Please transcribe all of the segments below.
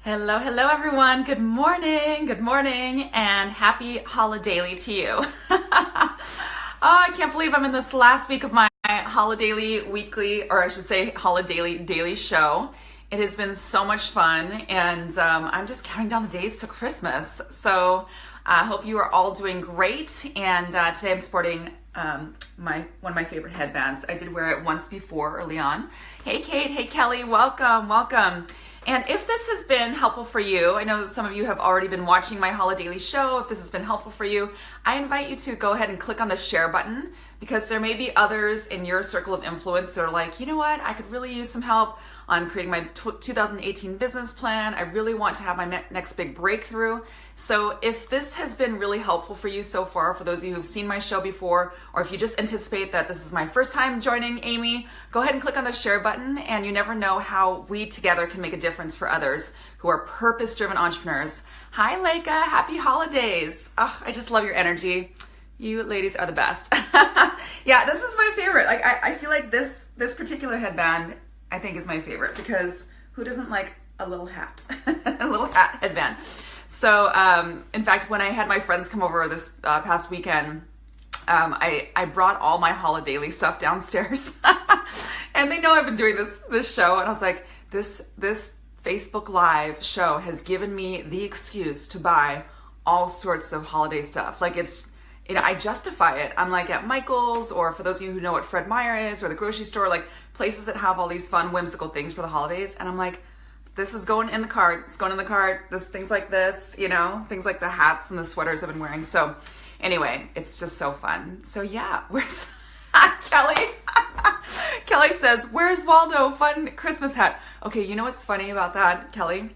Hello, hello everyone. Good morning, and happy holidaily to you. I can't believe I'm in this last week of my holidaily weekly, or I should say holidaily daily show. It has been so much fun, and I'm just counting down the days to Christmas. So I hope you are all doing great, and today I'm sporting one of my favorite headbands. I did wear it once before early on. Hey Kate, hey Kelly, welcome. And if this has been helpful for you, I know that some of you have already been watching my holidaily show. If this has been helpful for you, I invite you to go ahead and click on the share button, because there may be others in your circle of influence that are like, you know what, I could really use some help on creating my 2018 business plan. I really want to have my next big breakthrough. So if this has been really helpful for you so far, for those of you who've seen my show before, or if you just anticipate that this is my first time joining Amy, go ahead and click on the share button, and you never know how we together can make a difference for others who are purpose-driven entrepreneurs. Hi Leica, happy holidays. Oh, I just love your energy. You ladies are the best. Yeah, this is my favorite. Like I feel like this particular headband I think is my favorite, because who doesn't like a little hat? A little hat headband. So in fact, when I had my friends come over this past weekend, I brought all my holidaily stuff downstairs. And they know I've been doing this show, and I was like, this Facebook Live show has given me the excuse to buy all sorts of holiday stuff. Like I justify it. I'm like at Michael's, or for those of you who know what Fred Meyer is, or the grocery store, like places that have all these fun, whimsical things for the holidays. And I'm like, this is going in the cart. It's going in the cart. Things like this, things like the hats and the sweaters I've been wearing. So anyway, it's just so fun. So yeah, where's Kelly? Kelly says, where's Waldo? Fun Christmas hat. Okay, you know what's funny about that, Kelly,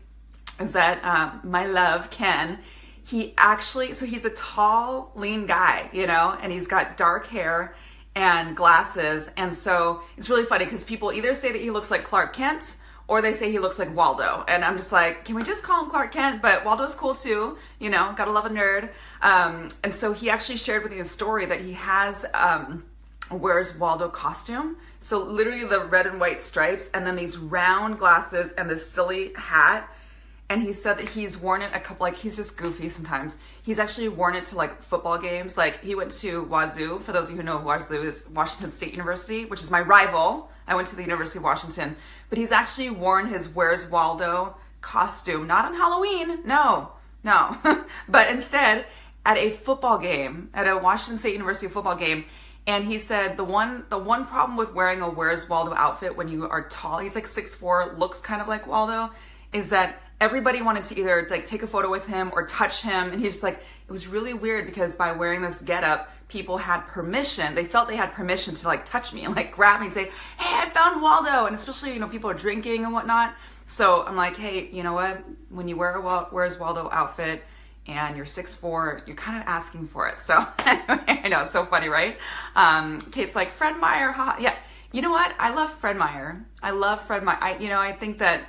is that my love, Ken, he's a tall, lean guy, and he's got dark hair and glasses. And so it's really funny, because people either say that he looks like Clark Kent, or they say he looks like Waldo. And I'm just like, can we just call him Clark Kent? But Waldo's cool too, gotta love a nerd. And so he actually shared with me a story that he has a Where's Waldo costume. So literally the red and white stripes, and then these round glasses and this silly hat. And he said that he's worn it he's just goofy sometimes. He's actually worn it to football games. Like he went to Wazoo. For those of you who know who Wazoo is, Washington State University, which is my rival. I went to the University of Washington. But he's actually worn his Where's Waldo costume, not on Halloween, no. But instead at a football game, at a Washington State University football game. And he said the one problem with wearing a Where's Waldo outfit when you are tall, he's like 6'4", looks kind of like Waldo, is that everybody wanted to either take a photo with him or touch him. And he's just like, it was really weird, because by wearing this getup, people had permission. They felt they had permission to touch me and grab me and say, hey, I found Waldo. And especially, people are drinking and whatnot. So I'm like, hey, you know what? When you wear a Where's Waldo outfit and you're 6'4", you're kind of asking for it. So I know, it's so funny, right? Kate's like, Fred Meyer, ha. Yeah. You know what? I love Fred Meyer. I think that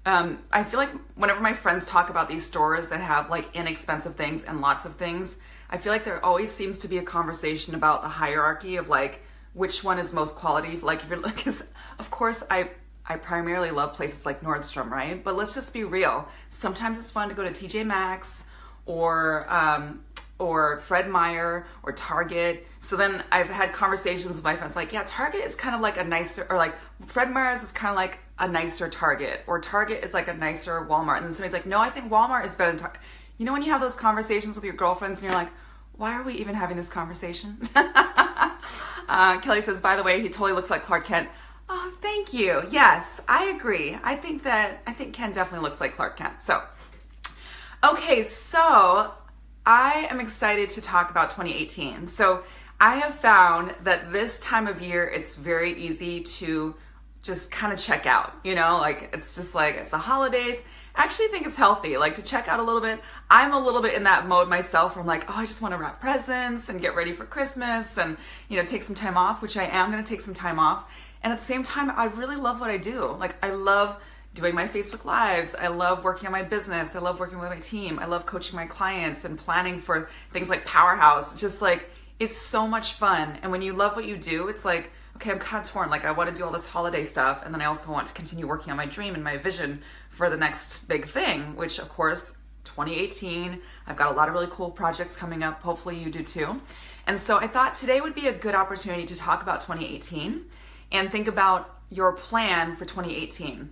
I feel like whenever my friends talk about these stores that have inexpensive things and lots of things, I feel like there always seems to be a conversation about the hierarchy of which one is most quality. If you're because of course I primarily love places like Nordstrom, right? But let's just be real. Sometimes it's fun to go to TJ Maxx or Fred Meyer or Target. So then I've had conversations with my friends yeah, Target is kind of like a nicer, or Fred Meyer's is kind of like a nicer Target, or Target is like a nicer Walmart. And then somebody's like, no, I think Walmart is better than Target. When you have those conversations with your girlfriends and you're like, why are we even having this conversation? Kelly says, by the way, he totally looks like Clark Kent. Oh, thank you. Yes, I agree. I think Ken definitely looks like Clark Kent. So, okay, so I am excited to talk about 2018. So I have found that this time of year, it's very easy to just kind of check out, it's just it's the holidays. I actually think it's healthy, to check out a little bit. I'm a little bit in that mode myself where I'm I just want to wrap presents and get ready for Christmas and, take some time off, which I am going to take some time off. And at the same time, I really love what I do. I love doing my Facebook Lives. I love working on my business. I love working with my team. I love coaching my clients and planning for things like Powerhouse. It's just it's so much fun. And when you love what you do, it's okay, I'm kind of torn. Like I want to do all this holiday stuff, and then I also want to continue working on my dream and my vision for the next big thing, which of course, 2018, I've got a lot of really cool projects coming up. Hopefully you do too. And so I thought today would be a good opportunity to talk about 2018 and think about your plan for 2018.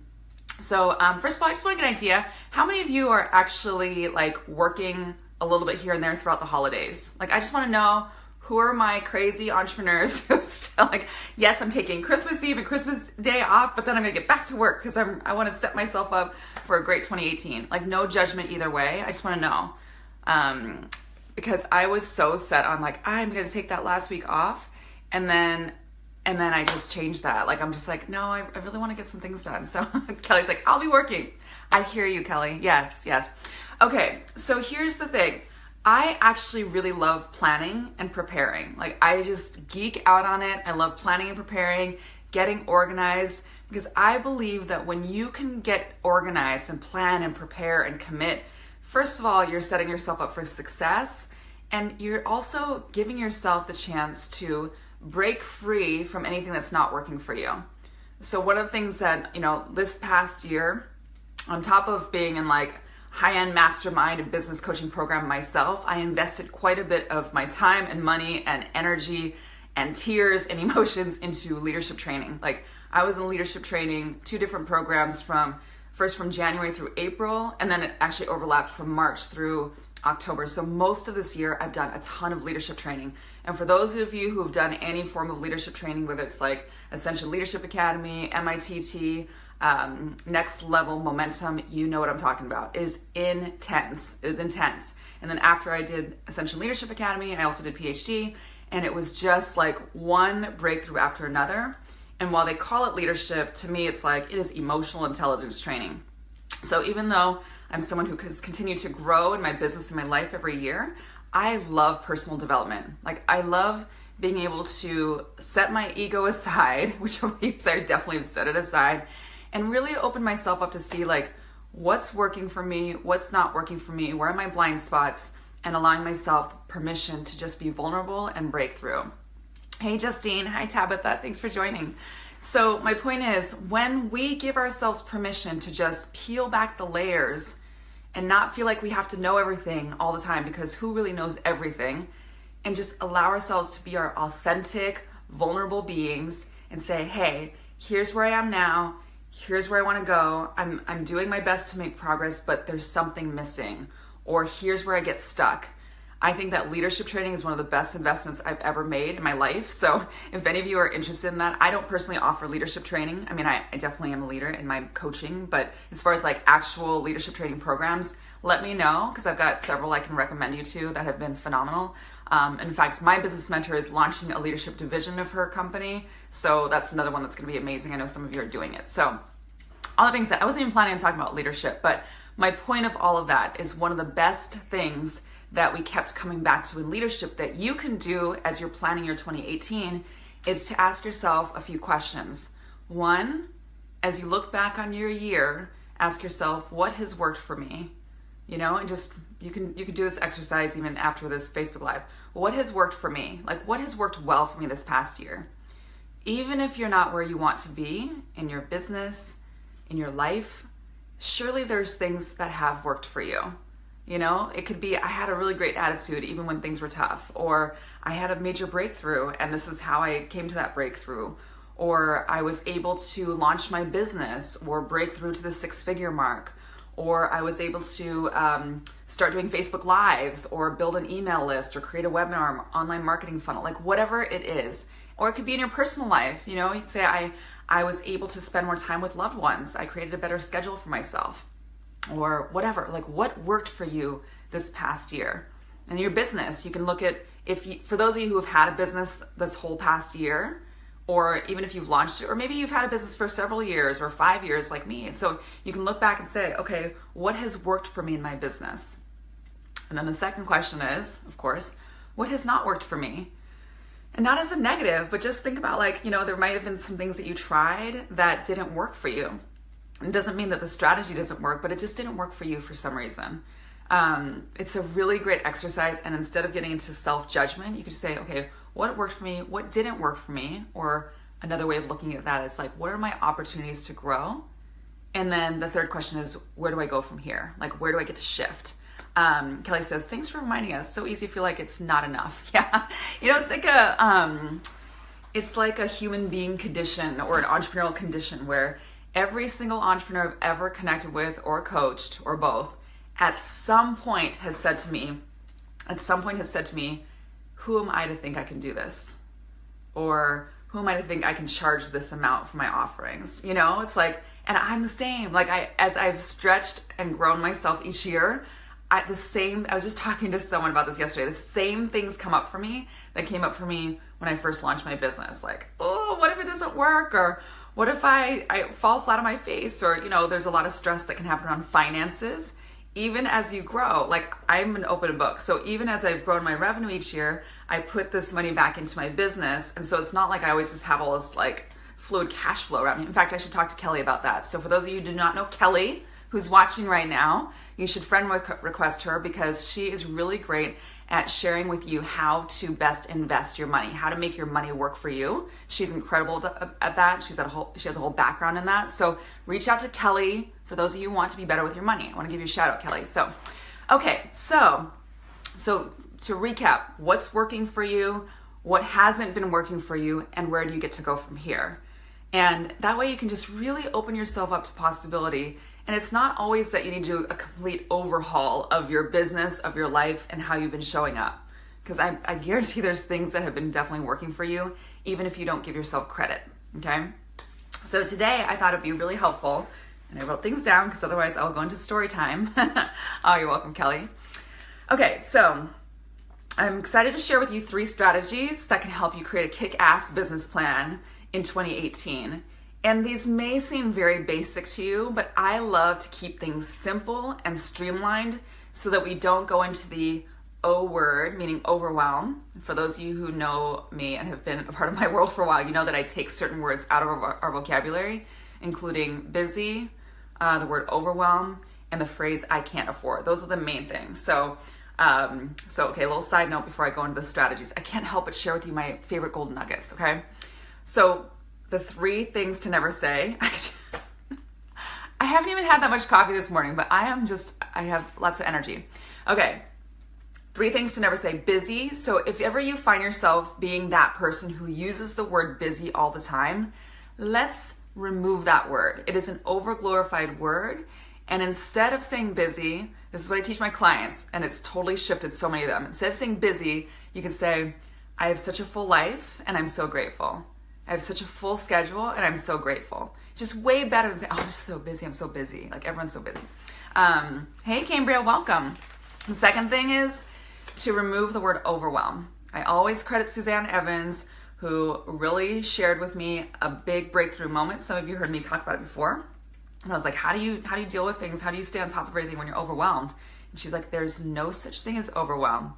So first of all, I just want to get an idea, how many of you are actually like working a little bit here and there throughout the holidays? Like I just want to know, who are my crazy entrepreneurs who are still like, yes, I'm taking Christmas Eve and Christmas Day off, but then I'm gonna get back to work because I want to set myself up for a great 2018. Like no judgment either way. I just want to know, because I was so set on like, I'm gonna take that last week off, and then I just changed that. Like I'm just like, no, I really want to get some things done. So Kelly's like, I'll be working. I hear you, Kelly. Yes. Okay, so here's the thing. I actually really love planning and preparing. Like I just geek out on it. I love planning and preparing, getting organized, because I believe that when you can get organized and plan and prepare and commit, first of all, you're setting yourself up for success, and you're also giving yourself the chance to break free from anything that's not working for you. So one of the things that, this past year, on top of being in like high-end mastermind and business coaching program myself, I invested quite a bit of my time and money and energy and tears and emotions into leadership training. Like I was in leadership training, 2 different programs first from January through April, and then it actually overlapped from March through October. So most of this year I've done a ton of leadership training. And for those of you who have done any form of leadership training, whether it's like Ascension Leadership Academy, MITT, Next Level Momentum, you know what I'm talking about. It is intense. And then after I did Ascension Leadership Academy, I also did PhD, and it was just like one breakthrough after another. And while they call it leadership, to me it's like it is emotional intelligence training. So even though I'm someone who has continued to grow in my business and my life every year, I love personal development. Like I love being able to set my ego aside, which I definitely have set it aside, and really open myself up to see like what's working for me, what's not working for me, where are my blind spots, and allowing myself permission to just be vulnerable and break through. Hey Justine, hi Tabitha, thanks for joining. So my point is, when we give ourselves permission to just peel back the layers and not feel like we have to know everything all the time, because who really knows everything, and just allow ourselves to be our authentic, vulnerable beings and say, hey, here's where I am now, here's where I want to go, I'm doing my best to make progress, but there's something missing, or here's where I get stuck. I think that leadership training is one of the best investments I've ever made in my life. So if any of you are interested in that, I don't personally offer leadership training. I mean, I definitely am a leader in my coaching, but as far as like actual leadership training programs, let me know, because I've got several I can recommend you to that have been phenomenal. In fact, my business mentor is launching a leadership division of her company. So that's another one that's going to be amazing. I know some of you are doing it. So all that being said, I wasn't even planning on talking about leadership, but my point of all of that is one of the best things that we kept coming back to in leadership that you can do as you're planning your 2018 is to ask yourself a few questions. One, as you look back on your year, ask yourself, what has worked for me? And just, you can do this exercise even after this Facebook Live. What has worked for me? Like what has worked well for me this past year? Even if you're not where you want to be in your business, in your life, surely there's things that have worked for you. It could be, I had a really great attitude even when things were tough, or I had a major breakthrough and this is how I came to that breakthrough, or I was able to launch my business or break through to the 6-figure mark, or I was able to start doing Facebook Lives or build an email list or create a webinar, online marketing funnel, like whatever it is. Or it could be in your personal life. You could say, I was able to spend more time with loved ones. I created a better schedule for myself. Or whatever, like what worked for you this past year. And your business, you can look at, for those of you who have had a business this whole past year, or even if you've launched it, or maybe you've had a business for several years or 5 years like me. And so you can look back and say, okay, what has worked for me in my business? And then the second question is, of course, what has not worked for me? And not as a negative, but just think about there might have been some things that you tried that didn't work for you. It doesn't mean that the strategy doesn't work, but it just didn't work for you for some reason. It's a really great exercise. And instead of getting into self-judgment, you could say, okay, what worked for me? What didn't work for me? Or another way of looking at that is like, what are my opportunities to grow? And then the third question is, where do I go from here? Like, where do I get to shift? Kelly says, thanks for reminding us. So easy to feel like it's not enough. Yeah. It's like a human being condition or an entrepreneurial condition where every single entrepreneur I've ever connected with or coached or both at some point has said to me, who am I to think I can do this? Or who am I to think I can charge this amount for my offerings? It's like, and I'm the same. Like as I've stretched and grown myself each year, I was just talking to someone about this yesterday. The same things come up for me that came up for me when I first launched my business. Like, oh, what if it doesn't work? Or what if I fall flat on my face? Or, there's a lot of stress that can happen around finances. Even as you grow, like I'm an open book. So even as I've grown my revenue each year, I put this money back into my business. And so it's not like I always just have all this like fluid cash flow around me. In fact, I should talk to Kelly about that. So for those of you who do not know Kelly, who's watching right now, you should friend request her because she is really great at sharing with you how to best invest your money, how to make your money work for you. She's incredible at that. She has a whole background in that. So reach out to Kelly for those of you who want to be better with your money. I want to give you a shout out, Kelly. So to recap, what's working for you, what hasn't been working for you, and where do you get to go from here? And that way you can just really open yourself up to possibility. And it's not always that you need to do a complete overhaul of your business, of your life, and how you've been showing up. Because I guarantee there's things that have been definitely working for you, even if you don't give yourself credit, okay? So today I thought it'd be really helpful, and I wrote things down because otherwise I'll go into story time. Oh, you're welcome, Kelly. Okay, so I'm excited to share with you 3 strategies that can help you create a kick-ass business plan in 2018. And these may seem very basic to you, but I love to keep things simple and streamlined so that we don't go into the O word, meaning overwhelm. For those of you who know me and have been a part of my world for a while, you know that I take certain words out of our vocabulary, including busy, the word overwhelm, and the phrase I can't afford. Those are the main things. So okay, a little side note before I go into the strategies. I can't help but share with you my favorite golden nuggets, okay? So the 3 things to never say. I haven't even had that much coffee this morning, but I have lots of energy. Okay, 3 things to never say. Busy. So if ever you find yourself being that person who uses the word busy all the time, let's remove that word. It is an overglorified word. And instead of saying busy, this is what I teach my clients, and it's totally shifted so many of them. Instead of saying busy, you can say, I have such a full life and I'm so grateful. I have such a full schedule and I'm so grateful. Just way better than saying, oh, I'm so busy. Like everyone's so busy. Hey, Cambria, welcome. The second thing is to remove the word overwhelm. I always credit Suzanne Evans, who really shared with me a big breakthrough moment. Some of you heard me talk about it before. And I was like, how do you deal with things? How do you stay on top of everything when you're overwhelmed? And she's like, there's no such thing as overwhelm.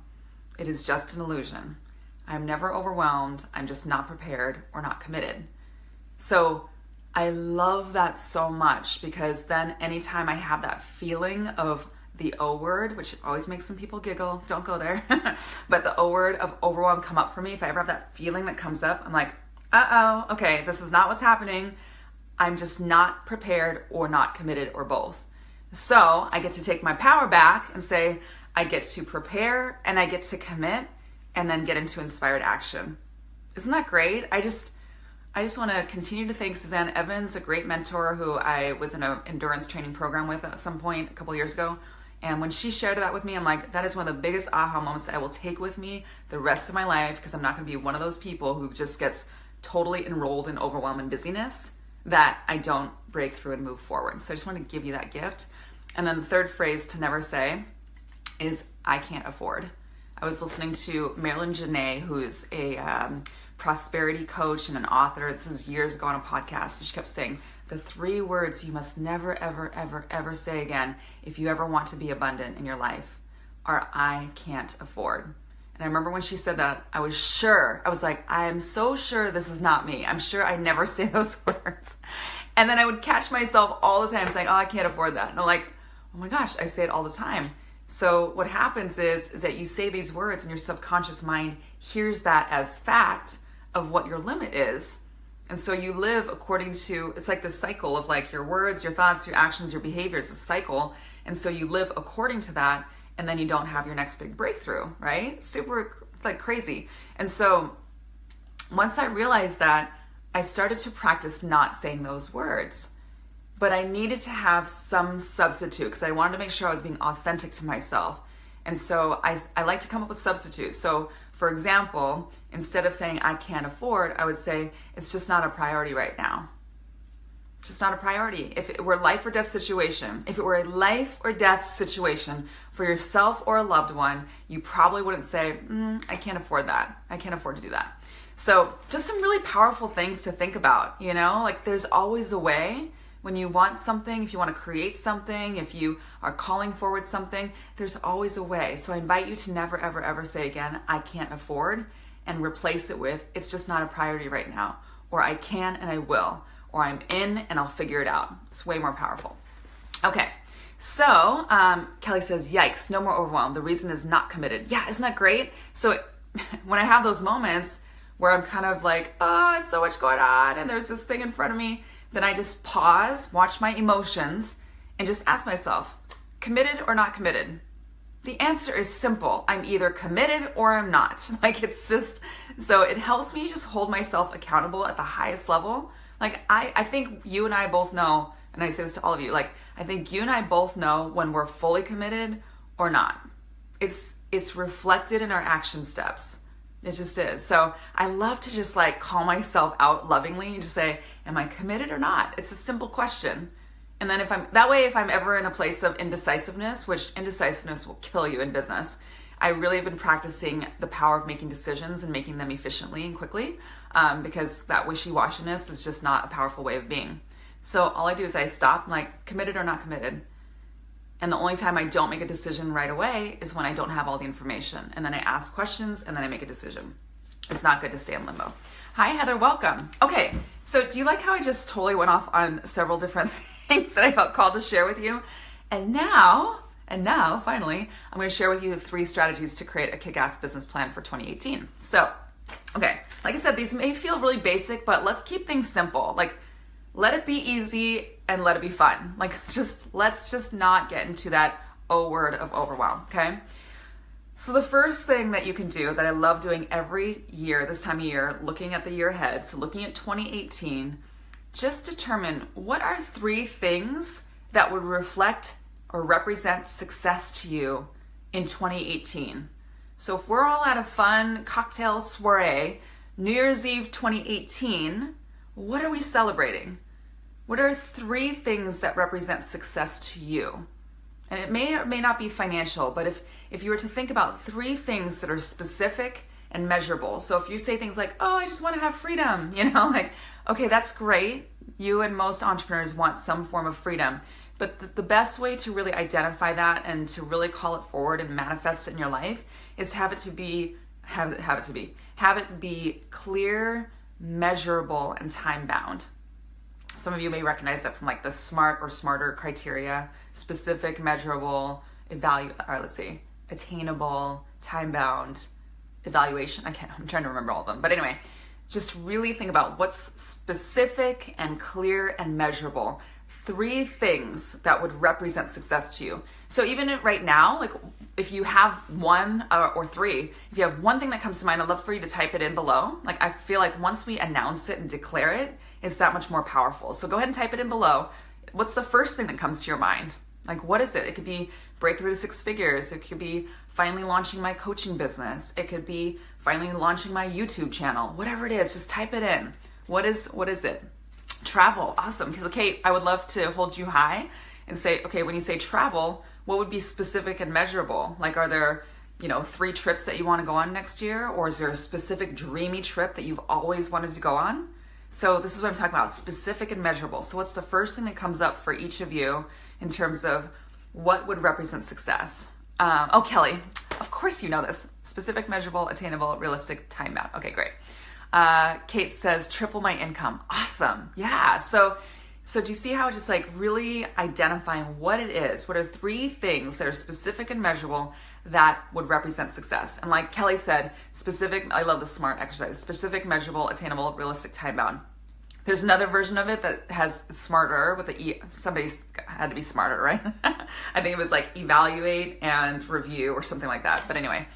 It is just an illusion. I'm never overwhelmed. I'm just not prepared or not committed. So I love that so much because then anytime I have that feeling of the O word, which always makes some people giggle, don't go there, but the O word of overwhelm come up for me. If I ever have that feeling that comes up, I'm like, okay, this is not what's happening. I'm just not prepared or not committed or both. So I get to take my power back and say, I get to prepare and I get to commit and then get into inspired action. Isn't that great? I just want to continue to thank Suzanne Evans, a great mentor who I was in an endurance training program with at some point a couple years ago. And when she shared that with me, I'm like, that is one of the biggest aha moments that I will take with me the rest of my life, because I'm not going to be one of those people who just gets totally enrolled in overwhelm and busyness that I don't break through and move forward. So I just want to give you that gift. And then the third phrase to never say is, I can't afford. I was listening to Marilyn Janae, who is a prosperity coach and an author. This is years ago on a podcast. And she kept saying, the 3 words you must never, ever, ever, ever say again if you ever want to be abundant in your life are, I can't afford. And I remember when she said that, I was sure. I was like, I am so sure this is not me. I'm sure I never say those words. And then I would catch myself all the time saying, oh, I can't afford that. And I'm like, oh my gosh, I say it all the time. So what happens is that you say these words and your subconscious mind hears that as fact of what your limit is. And so you live according to, it's like this cycle of like your words, your thoughts, your actions, your behaviors, a cycle. And so you live according to that, and then you don't have your next big breakthrough, right? Super like crazy. And so once I realized that, I started to practice not saying those words. But I needed to have some substitute because I wanted to make sure I was being authentic to myself. And so I like to come up with substitutes. So for example, instead of saying I can't afford, I would say it's just not a priority right now. Just not a priority. If it were a life or death situation, if it were a life or death situation for yourself or a loved one, you probably wouldn't say, I can't afford that. I can't afford to do that. So just some really powerful things to think about, you know, like there's always a way. When you want something, if you want to create something, if you are calling forward something, there's always a way. So I invite you to never, ever, ever say again, I can't afford, and replace it with, it's just not a priority right now. Or I can and I will. Or I'm in and I'll figure it out. It's way more powerful. Okay, so Kelly says, yikes, no more overwhelm. The reason is not committed. Yeah, isn't that great? So when I have those moments where I'm kind of like, oh, I have so much going on and there's this thing in front of me, then I just pause, watch my emotions, and just ask myself, committed or not committed? The answer is simple. I'm either committed or I'm not. Like it's just, so it helps me just hold myself accountable at the highest level. Like I think you and I both know, and I say this to all of you, like I think you and I both know when we're fully committed or not. It's reflected in our action steps. It just is. So I love to just like call myself out lovingly and just say, am I committed or not? It's a simple question. And then if I'm ever in a place of indecisiveness, which indecisiveness will kill you in business, I really have been practicing the power of making decisions and making them efficiently and quickly, because that wishy-washiness is just not a powerful way of being. So all I do is I stop, I'm like, committed or not committed? And the only time I don't make a decision right away is when I don't have all the information. And then I ask questions and then I make a decision. It's not good to stay in limbo. Hi, Heather, welcome. Okay, so do you like how I just totally went off on several different things that I felt called to share with you? And now, finally, I'm going to share with you 3 strategies to create a kick-ass business plan for 2018. So, okay, like I said, these may feel really basic, but let's keep things simple. Like, let it be easy and let it be fun. Like, let's just not get into that O word of overwhelm, okay? So the first thing that you can do that I love doing every year, this time of year, looking at the year ahead, so looking at 2018, just determine what are 3 things that would reflect or represent success to you in 2018. So if we're all at a fun cocktail soiree, New Year's Eve 2018, what are we celebrating? What are 3 things that represent success to you? And it may or may not be financial, but if you were to think about 3 things that are specific and measurable. So if you say things like, oh, I just want to have freedom, you know, like, okay, that's great. You and most entrepreneurs want some form of freedom. But the best way to really identify that and to really call it forward and manifest it in your life is have it be clear, measurable, and time-bound. Some of you may recognize that from like the SMART or SMARTER criteria: specific, measurable, attainable, time-bound, evaluation. I'm trying to remember all of them. But anyway, just really think about what's specific and clear and measurable. 3 things that would represent success to you. So even right now, like if you have 1 or 3, if you have one thing that comes to mind, I'd love for you to type it in below. Like I feel like once we announce it and declare it, it's that much more powerful. So go ahead and type it in below. What's the first thing that comes to your mind? Like what is it? It could be breakthrough to 6 figures. It could be finally launching my coaching business. It could be finally launching my YouTube channel. Whatever it is, just type it in. What is it? Travel, awesome. Because okay, I would love to hold you high and say, okay, when you say travel, what would be specific and measurable? Like, are there, 3 trips that you want to go on next year? Or is there a specific dreamy trip that you've always wanted to go on? So this is what I'm talking about, specific and measurable. So what's the first thing that comes up for each of you in terms of what would represent success? Oh, Kelly, of course you know this. Specific, measurable, attainable, realistic, time-bound. Okay, great. Kate says, triple my income. Awesome. Yeah. So do you see how just like really identifying what it is? What are 3 things that are specific and measurable that would represent success? And like Kelly said, specific, I love the SMART exercise, specific, measurable, attainable, realistic, time-bound. There's another version of it that has smarter with the E. Somebody's had to be smarter, right? I think it was like evaluate and review or something like that. But anyway,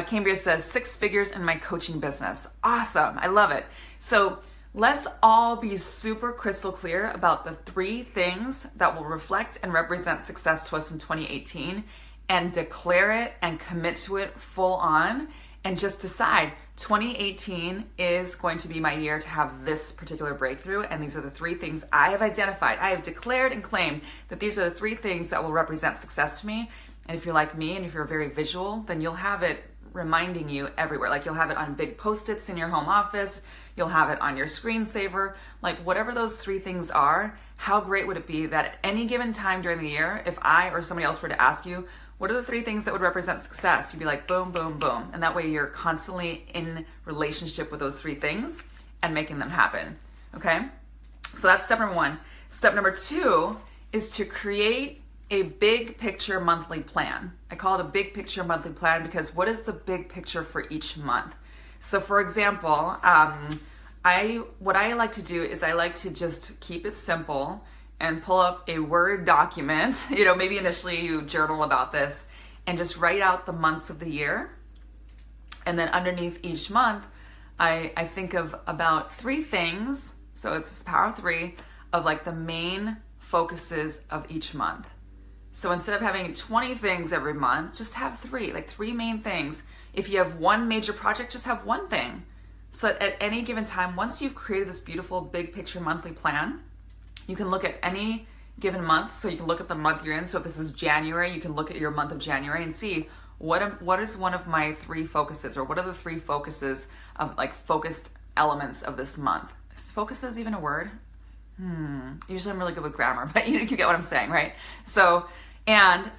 Cambria says 6 figures in my coaching business. Awesome. I love it. So let's all be super crystal clear about the 3 things that will reflect and represent success to us in 2018 and declare it and commit to it full on and just decide 2018 is going to be my year to have this particular breakthrough, and these are the 3 things I have identified. I have declared and claimed that these are the 3 things that will represent success to me. And if you're like me and if you're very visual, then you'll have it reminding you everywhere. Like you'll have it on big post-its in your home office, you'll have it on your screensaver, like whatever those 3 things are. How great would it be that at any given time during the year, if I or somebody else were to ask you, what are the 3 things that would represent success? You'd be like, boom, boom, boom. And that way you're constantly in relationship with those 3 things and making them happen, okay? So that's step number 1. Step number 2 is to create a big picture monthly plan. I call it a big picture monthly plan because what is the big picture for each month? So for example, what I like to do is I like to just keep it simple and pull up a Word document. You know, maybe initially you journal about this and just write out the months of the year. And then underneath each month, I think of about 3 things. So it's power of 3 of like the main focuses of each month. So instead of having 20 things every month, just have 3, like 3 main things. If you have 1 major project, just have 1 thing. So that at any given time, once you've created this beautiful big picture monthly plan, you can look at any given month. So you can look at the month you're in. So if this is January, you can look at your month of January and see what is one of my 3 focuses, or what are the 3 focuses of like focused elements of this month. Is focuses even a word? Usually I'm really good with grammar, but you get what I'm saying, right? So, and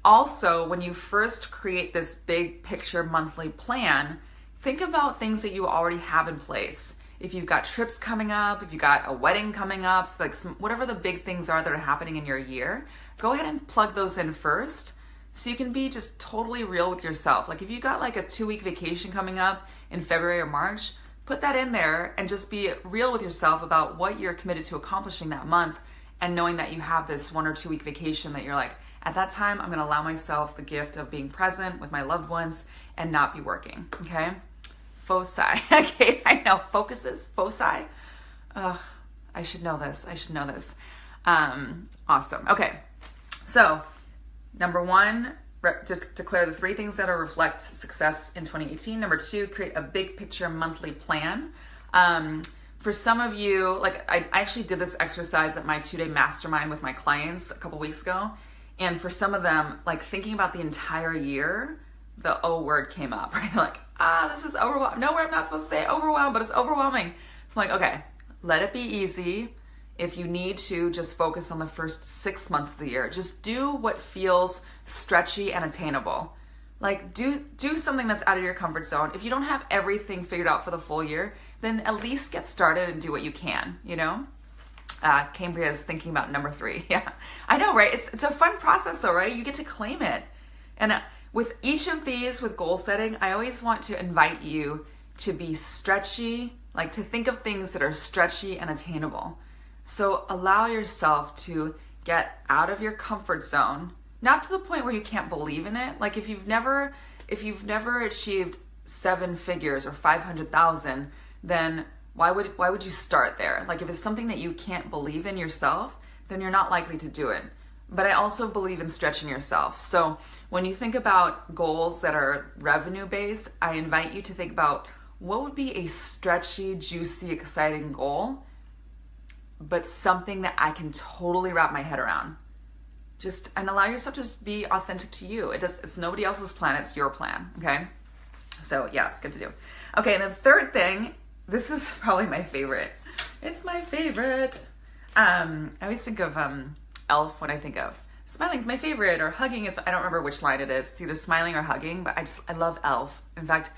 also when you first create this big picture monthly plan, think about things that you already have in place. If you've got trips coming up, if you've got a wedding coming up, like whatever the big things are that are happening in your year, go ahead and plug those in first so you can be just totally real with yourself. Like if you got like a 2-week vacation coming up in February or March, put that in there and just be real with yourself about what you're committed to accomplishing that month, and knowing that you have this 1 or 2 week vacation that you're like, at that time, I'm gonna allow myself the gift of being present with my loved ones and not be working, okay? Foci. Okay, I know. Focuses. Foci. I should know this. Awesome. Okay. So, number 1, declare the 3 things that will reflect success in 2018. Number 2, create a big picture monthly plan. For some of you, like I actually did this exercise at my 2-day mastermind with my clients a couple weeks ago. And for some of them, like thinking about the entire year, the O word came up, right? Like, this is overwhelming. No, I'm not supposed to say overwhelmed, but it's overwhelming. So I'm like, okay, let it be easy. If you need to, just focus on the first 6 months of the year. Just do what feels stretchy and attainable. Like do something that's out of your comfort zone. If you don't have everything figured out for the full year, then at least get started and do what you can, you know? Cambria is thinking about number 3. Yeah, I know, right? It's a fun process though, right? You get to claim it. And with each of these, with goal setting, I always want to invite you to be stretchy, like to think of things that are stretchy and attainable. So allow yourself to get out of your comfort zone, not to the point where you can't believe in it. Like if you've never achieved 7 figures or 500,000, then why would you start there? Like if it's something that you can't believe in yourself, then you're not likely to do it. But I also believe in stretching yourself. So when you think about goals that are revenue based, I invite you to think about what would be a stretchy, juicy, exciting goal, but something that I can totally wrap my head around. And allow yourself to just be authentic to you. It's nobody else's plan, it's your plan, okay? So yeah, it's good to do. Okay, and the third thing, this is probably my favorite. It's my favorite. I always think of Elf when I think of smiling's my favorite, or hugging is, I don't remember which line it is. It's either smiling or hugging, but I love Elf. In fact,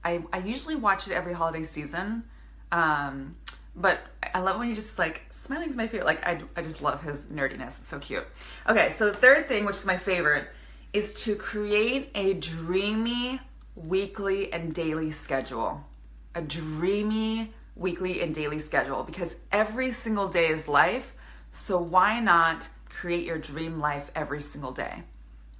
I usually watch it every holiday season. But I love when you just like, smiling's my favorite. Like I just love his nerdiness. It's so cute. Okay, so the third thing, which is my favorite, is to create a dreamy weekly and daily schedule. A dreamy weekly and daily schedule, because every single day is life. So why not create your dream life every single day?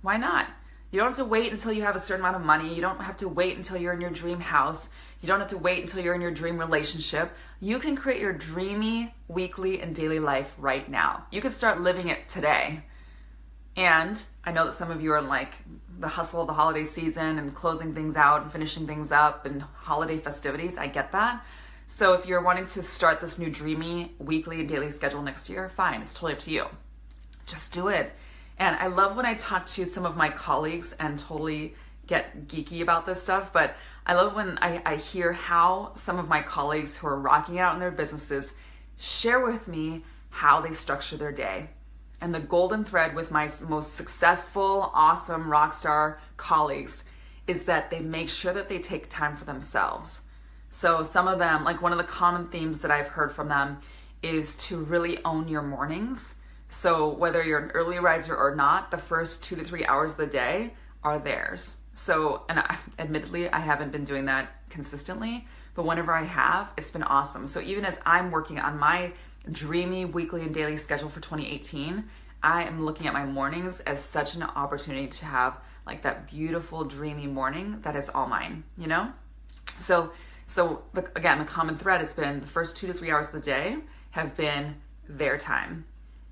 Why not? You don't have to wait until you have a certain amount of money. You don't have to wait until you're in your dream house. You don't have to wait until you're in your dream relationship. You can create your dreamy weekly and daily life right now. You can start living it today. And I know that some of you are in like the hustle of the holiday season and closing things out and finishing things up and holiday festivities. I get that. So if you're wanting to start this new dreamy weekly and daily schedule next year, fine, it's totally up to you. Just do it. And I love when I talk to some of my colleagues and totally get geeky about this stuff, but I love when I hear how some of my colleagues who are rocking it out in their businesses share with me how they structure their day. And the golden thread with my most successful, awesome rock star colleagues is that they make sure that they take time for themselves. So some of them, like one of the common themes that I've heard from them is to really own your mornings. So whether you're an early riser or not, the first 2 to 3 hours of the day are theirs. So, and admittedly, I haven't been doing that consistently, but whenever I have, it's been awesome. So even as I'm working on my dreamy weekly and daily schedule for 2018, I am looking at my mornings as such an opportunity to have like that beautiful dreamy morning that is all mine, you know? So again, the common thread has been the first 2 to 3 hours of the day have been their time.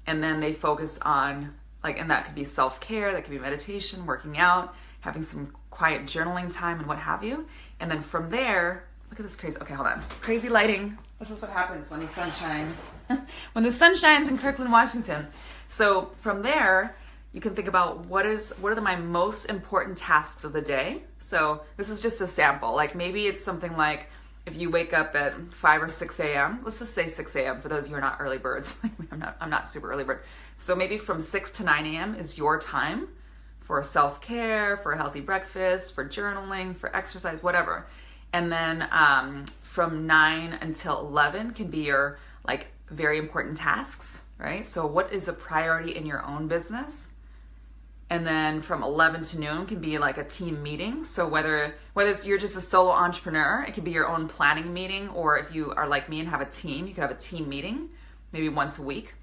And then they focus on like, and that could be self-care, that could be meditation, working out, having some quiet journaling time and what have you. And then from there, look at this crazy, okay, hold on. Crazy lighting. This is what happens when the sun shines. When the sun shines in Kirkland, Washington. So from there, you can think about what are my most important tasks of the day. So this is just a sample. Like maybe it's something like, if you wake up at 5 or 6 a.m., let's just say 6 a.m. for those of you who are not early birds. I'm not super early bird. So maybe from 6 to 9 a.m. is your time for self-care, for a healthy breakfast, for journaling, for exercise, whatever. And then from 9 until 11 can be your like very important tasks, right? So what is a priority in your own business? And then from 11 to noon can be like a team meeting. So whether it's you're just a solo entrepreneur, it could be your own planning meeting, or if you are like me and have a team, you could have a team meeting maybe once a week.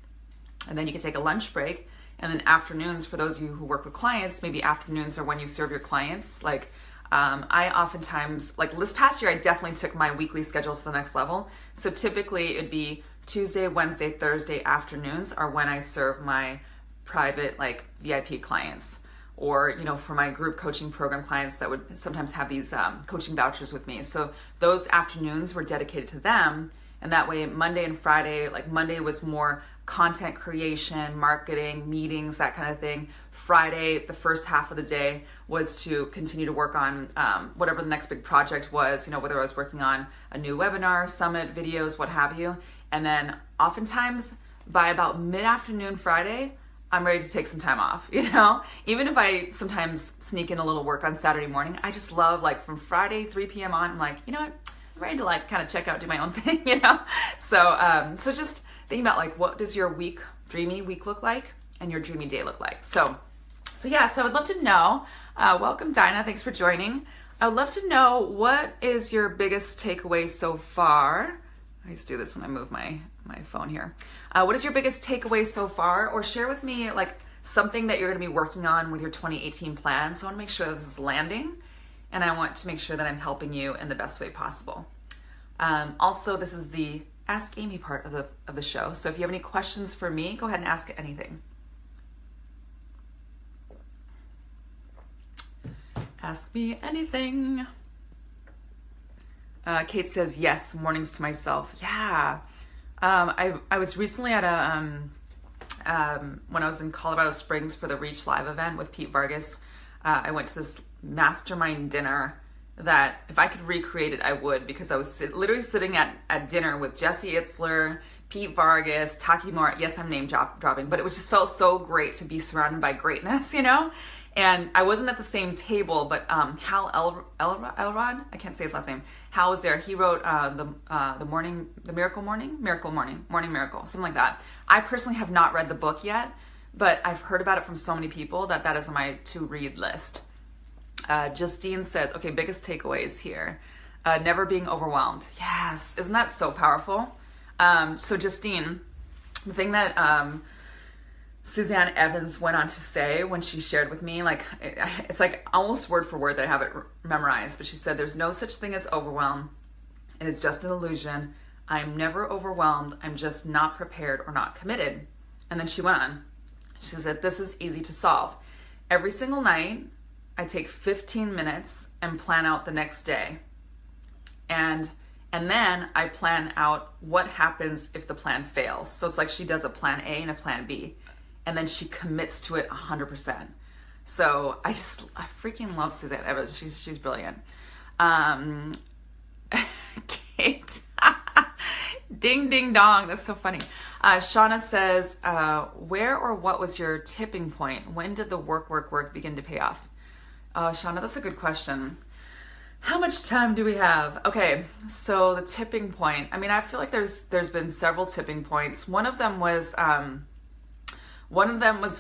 And then you can take a lunch break. And then afternoons, for those of you who work with clients, maybe afternoons are when you serve your clients. Like I oftentimes, like this past year, I definitely took my weekly schedule to the next level. So typically it'd be Tuesday, Wednesday, Thursday afternoons are when I serve my private like VIP clients, or you know, for my group coaching program clients that would sometimes have these coaching vouchers with me. So those afternoons were dedicated to them, and that way Monday and Friday, like Monday was more content creation, marketing, meetings, that kind of thing. Friday, the first half of the day was to continue to work on whatever the next big project was, you know, whether I was working on a new webinar, summit, videos, what have you. And then oftentimes by about mid-afternoon Friday, I'm ready to take some time off, you know? Even if I sometimes sneak in a little work on Saturday morning, I just love like from Friday, 3 p.m. on, I'm like, you know what? I'm ready to like kind of check out, do my own thing, you know? So just thinking about like, what does your dreamy week look like and your dreamy day look like? So yeah, so I'd love to know, welcome Dinah, thanks for joining. I'd love to know, what is your biggest takeaway so far? I used to do this when I move my phone here. What is your biggest takeaway so far? Or share with me like something that you're gonna be working on with your 2018 plan. So I wanna make sure that this is landing, and I want to make sure that I'm helping you in the best way possible. Also, this is the Ask Amy part of the show. So if you have any questions for me, go ahead and ask anything. Ask me anything. Kate says, yes, mornings to myself. Yeah. I was recently at when I was in Colorado Springs for the Reach Live event with Pete Vargas, I went to this mastermind dinner that if I could recreate it, I would, because I was literally sitting at dinner with Jesse Itzler, Pete Vargas, Taki Moore. Yes, I'm name dropping, but it just felt so great to be surrounded by greatness, you know? And I wasn't at the same table, but Hal Elrod, I can't say his last name. Hal was there. He wrote Morning Miracle, something like that. I personally have not read the book yet, but I've heard about it from so many people that is on my to-read list. Justine says, okay, biggest takeaways here. Never being overwhelmed. Yes, isn't that so powerful? So Justine, the thing that Suzanne Evans went on to say when she shared with me, like it's like almost word for word that I have it memorized, but she said, "There's no such thing as overwhelm. It is just an illusion. I'm never overwhelmed. I'm just not prepared or not committed." And then she went on. She said, "This is easy to solve. Every single night, I take 15 minutes and plan out the next day. And then I plan out what happens if the plan fails." So it's like she does a plan A and a plan B. And then she commits to it 100%. So I freaking love Suzanne Evans. She's brilliant. Kate. Ding, ding, dong. That's so funny. Shauna says, where or what was your tipping point? When did the work begin to pay off? Shauna, that's a good question. How much time do we have? Okay, so the tipping point. I mean, I feel like there's been several tipping points. One of them was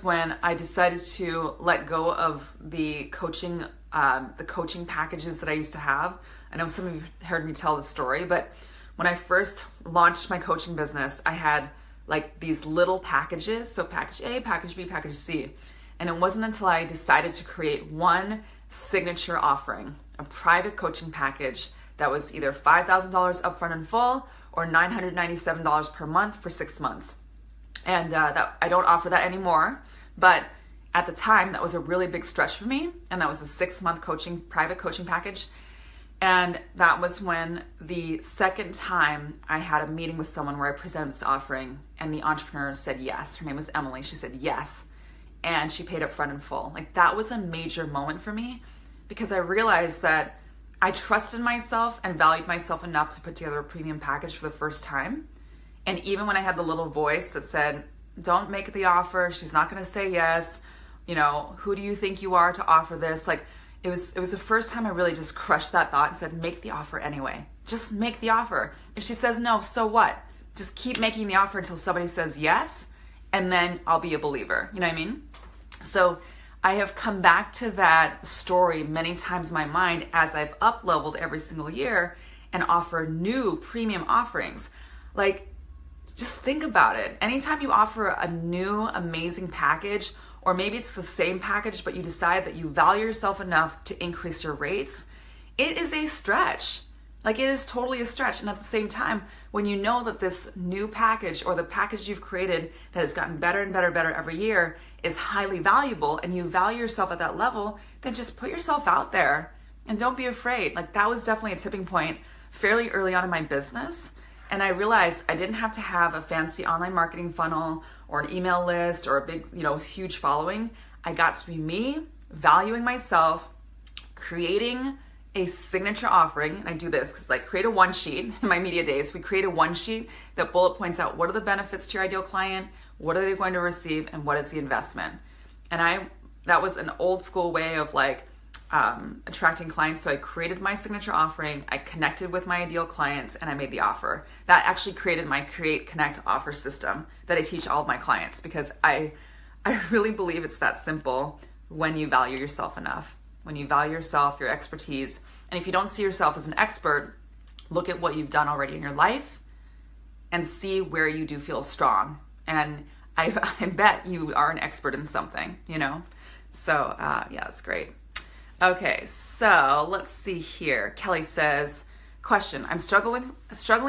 when I decided to let go of the coaching packages that I used to have. I know some of you heard me tell the story, but when I first launched my coaching business, I had like these little packages. So package A, package B, package C. And it wasn't until I decided to create one signature offering, a private coaching package that was either $5,000 upfront in full or $997 per month for 6 months. And that I don't offer that anymore, but at the time that was a really big stretch for me, and that was a 6-month private coaching package. And that was when the second time I had a meeting with someone where I presented this offering, and the entrepreneur said yes. Her name was Emily. She said yes, and she paid up front in full. Like, that was a major moment for me, because I realized that I trusted myself and valued myself enough to put together a premium package for the first time. And even when I had the little voice that said, "Don't make the offer, she's not going to say yes, who do you think you are to offer this?" Like, it was the first time I really just crushed that thought and said, make the offer anyway. Just make the offer. If she says no, so what? Just keep making the offer until somebody says yes, and then I'll be a believer. You know what I mean? So I have come back to that story many times in my mind as I've up-leveled every single year and offer new premium offerings. Like, just think about it. Anytime you offer a new amazing package, or maybe it's the same package, but you decide that you value yourself enough to increase your rates, it is a stretch. Like, it is totally a stretch. And at the same time, when you know that this new package or the package you've created that has gotten better and better every year is highly valuable, and you value yourself at that level, then just put yourself out there and don't be afraid. Like, that was definitely a tipping point fairly early on in my business. And I realized I didn't have to have a fancy online marketing funnel or an email list or a big, huge following. I got to be me, valuing myself, creating a signature offering. And I do this because, like, create a one sheet in my media days. We create a one sheet that bullet points out what are the benefits to your ideal client, what are they going to receive, and what is the investment. And that was an old school way of attracting clients. So I created my signature offering, I connected with my ideal clients, and I made the offer. That actually created my create, connect, offer system that I teach all of my clients, because I really believe it's that simple when you value yourself enough. When you value yourself, your expertise, and if you don't see yourself as an expert, look at what you've done already in your life and see where you do feel strong. And I bet you are an expert in something, So yeah, that's great. Okay, so let's see here. Kelly says, question, I'm struggling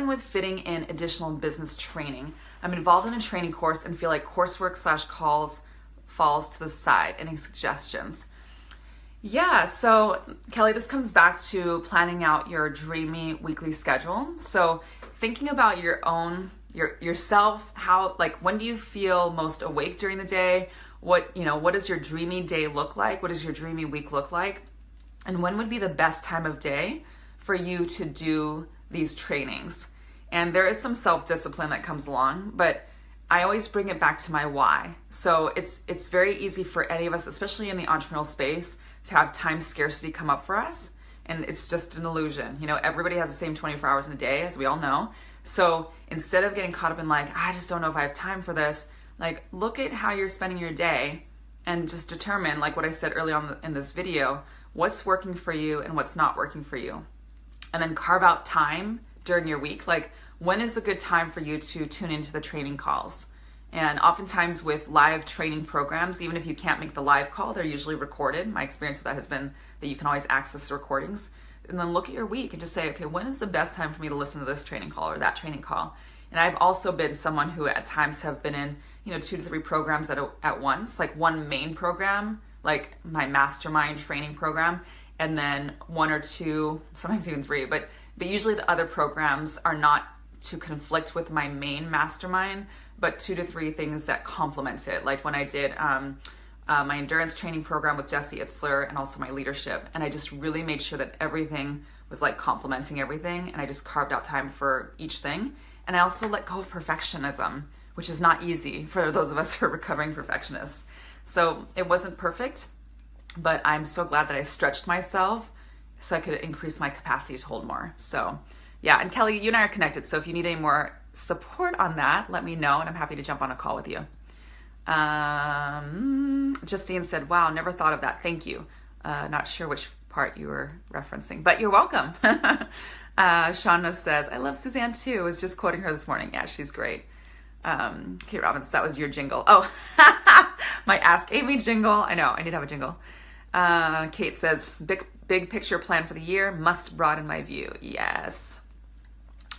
with fitting in additional business training. I'm involved in a training course and feel like coursework/calls falls to the side. Any suggestions? Yeah, so Kelly, this comes back to planning out your dreamy weekly schedule. So thinking about yourself, how, when do you feel most awake during the day? What does your dreamy day look like? What does your dreamy week look like? And when would be the best time of day for you to do these trainings? And there is some self-discipline that comes along, but I always bring it back to my why. So it's very easy for any of us, especially in the entrepreneurial space, to have time scarcity come up for us. And it's just an illusion. Everybody has the same 24 hours in a day, as we all know. So instead of getting caught up in I just don't know if I have time for this, look at how you're spending your day and just determine, like what I said early on in this video, what's working for you and what's not working for you. and then carve out time during your week. Like, when is a good time for you to tune into the training calls? And oftentimes with live training programs, even if you can't make the live call, they're usually recorded. My experience with that has been that you can always access the recordings. And then look at your week and just say, okay, when is the best time for me to listen to this training call or that training call? And I've also been someone who at times have been in, 2 to 3 programs at once, like one main program, like my mastermind training program, and then 1 or 2, sometimes even 3, but usually the other programs are not to conflict with my main mastermind, but 2 to 3 things that complement it. Like when I did my endurance training program with Jesse Itzler and also my leadership. And I just really made sure that everything was like complementing everything. And I just carved out time for each thing. And I also let go of perfectionism, which is not easy for those of us who are recovering perfectionists. So it wasn't perfect, but I'm so glad that I stretched myself so I could increase my capacity to hold more. So yeah, and Kelly, you and I are connected. So if you need any more support on that, let me know, and I'm happy to jump on a call with you. Justine said, wow, never thought of that. Thank you. Not sure which part you were referencing, but you're welcome. Shauna says, I love Suzanne too. I was just quoting her this morning. Yeah, she's great. Kate Robbins, that was your jingle. Oh, my Ask Amy jingle. I know, I need to have a jingle. Kate says, big picture plan for the year, must broaden my view. Yes.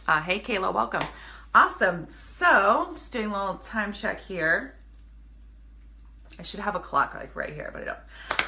Hey, Kayla, welcome. Awesome. So just doing a little time check here. I should have a clock like right here, but I don't.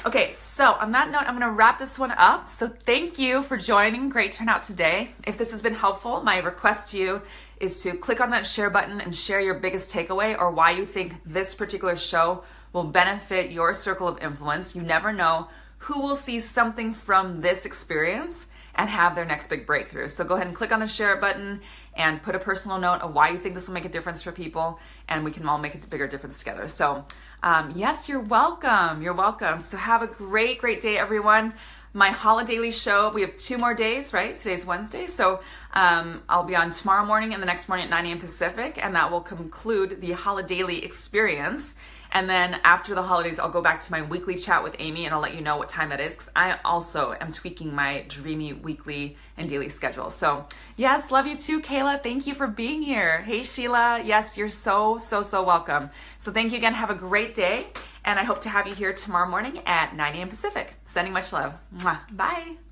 Okay, so on that note, I'm going to wrap this one up. So thank you for joining. Great turnout today. If this has been helpful, my request to you is to click on that share button and share your biggest takeaway or why you think this particular show will benefit your circle of influence. You never know who will see something from this experience and have their next big breakthrough. So go ahead and click on the share button and put a personal note of why you think this will make a difference for people, and we can all make a bigger difference together. So yes, you're welcome. You're welcome. So have a great, great day, everyone. My holidaily show, we have 2 more days, right? Today's Wednesday. So I'll be on tomorrow morning and the next morning at 9 a.m. Pacific, and that will conclude the holidaily experience. And then after the holidays, I'll go back to my weekly chat with Amy, and I'll let you know what time that is, because I also am tweaking my dreamy weekly and daily schedule. So yes, love you too, Kayla. Thank you for being here. Hey, Sheila. Yes, you're so welcome. So thank you again. Have a great day. And I hope to have you here tomorrow morning at 9 a.m. Pacific. Sending much love. Mwah. Bye.